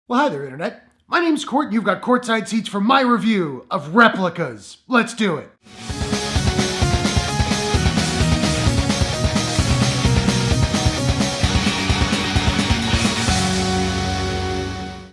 Well, hi there, Internet. My name's Court, and you've got courtside seats for my review of Replicas. Let's do it.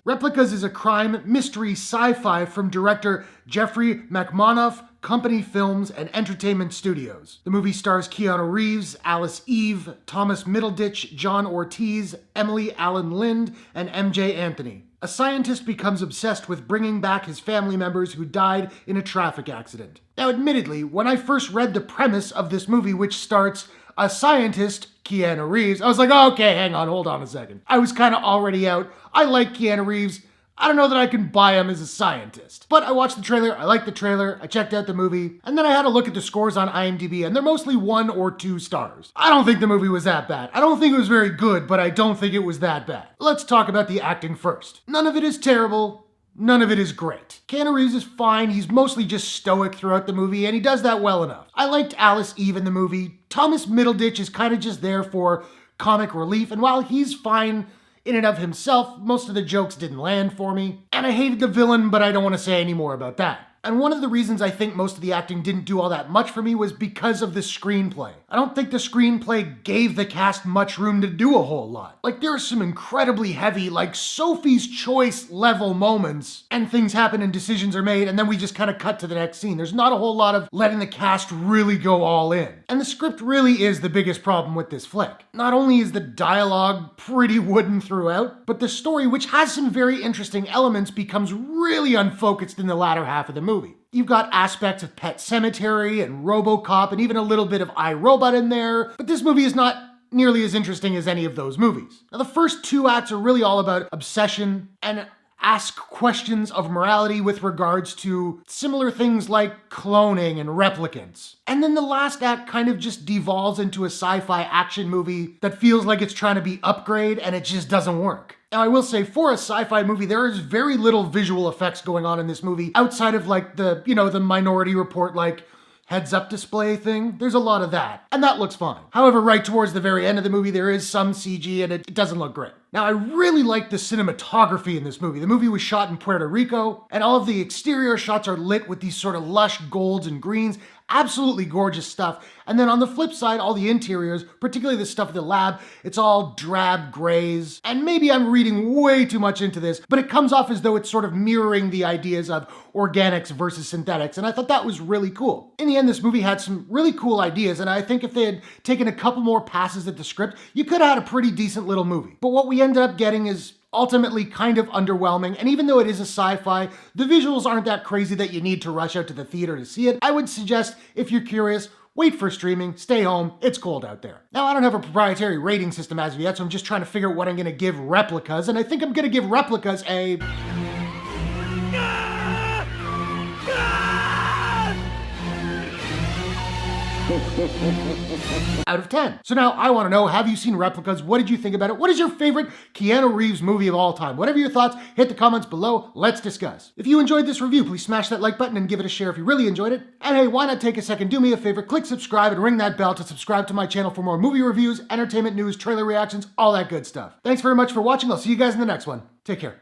Replicas is a crime mystery sci-fi from director Jeffrey Nachmanoff, Company Films and Entertainment Studios. The movie stars Keanu Reeves, Alice Eve, Thomas Middleditch, John Ortiz, Alyn Lind, and Emjay Anthony. A scientist becomes obsessed with bringing back his family members who died in a traffic accident. Now, admittedly, when I first read the premise of this movie, which starts a scientist, Keanu Reeves, I was like, oh, okay, hang on, hold on a second. I was kind of already out. I like Keanu Reeves. I don't know that I can buy him as a scientist. But I watched the trailer, I liked the trailer, I checked out the movie, and then I had a look at the scores on IMDb, and they're mostly 1 or 2 stars. I don't think the movie was that bad. I don't think it was very good, but I don't think it was that bad. Let's talk about the acting first. None of it is terrible. None of it is great. Keanu Reeves is fine. He's mostly just stoic throughout the movie, and he does that well enough. I liked Alice Eve in the movie. Thomas Middleditch is kind of just there for comic relief, and while he's fine in and of himself, most of the jokes didn't land for me. And I hated the villain, but I don't want to say any more about that. And one of the reasons I think most of the acting didn't do all that much for me was because of the screenplay. I don't think the screenplay gave the cast much room to do a whole lot. Like, there are some incredibly heavy, like Sophie's Choice level moments, and things happen and decisions are made, and then we just kind of cut to the next scene. There's not a whole lot of letting the cast really go all in. And the script really is the biggest problem with this flick. Not only is the dialogue pretty wooden throughout, but the story, which has some very interesting elements, becomes really unfocused in the latter half of the movie. You've got aspects of Pet Sematary and RoboCop and even a little bit of iRobot in there, but this movie is not nearly as interesting as any of those movies. Now, the first 2 acts are really all about obsession and ask questions of morality with regards to similar things like cloning and replicants. And then the last act kind of just devolves into a sci-fi action movie that feels like it's trying to be Upgrade, and it just doesn't work. Now, I will say, for a sci-fi movie, there is very little visual effects going on in this movie outside of like the Minority Report, like, heads-up display thing. There's a lot of that, and that looks fine. However, right towards the very end of the movie, there is some CG, and it doesn't look great. Now, I really like the cinematography in this movie. The movie was shot in Puerto Rico, and all of the exterior shots are lit with these sort of lush golds and greens. Absolutely gorgeous stuff. And then on the flip side, all the interiors, particularly the stuff at the lab, it's all drab grays. And maybe I'm reading way too much into this, but it comes off as though it's sort of mirroring the ideas of organics versus synthetics, and I thought that was really cool. In the end, this movie had some really cool ideas, and I think if they had taken a couple more passes at the script, you could have had a pretty decent little movie. But what we ended up getting is ultimately kind of underwhelming, and even though it is a sci-fi, the visuals aren't that crazy that you need to rush out to the theater to see it. I would suggest, if you're curious, wait for streaming, stay home, it's cold out there. Now, I don't have a proprietary rating system as of yet, so I'm just trying to figure out what I'm gonna give Replicas, and I think I'm gonna give Replicas a out of 10. So now I want to know, have you seen Replicas? What did you think about it? What is your favorite Keanu Reeves movie of all time? Whatever your thoughts, hit the comments below. Let's discuss. If you enjoyed this review, please smash that like button and give it a share if you really enjoyed it. And hey, why not take a second, do me a favor, click subscribe and ring that bell to subscribe to my channel for more movie reviews, entertainment news, trailer reactions, all that good stuff. Thanks very much for watching. I'll see you guys in the next one. Take care.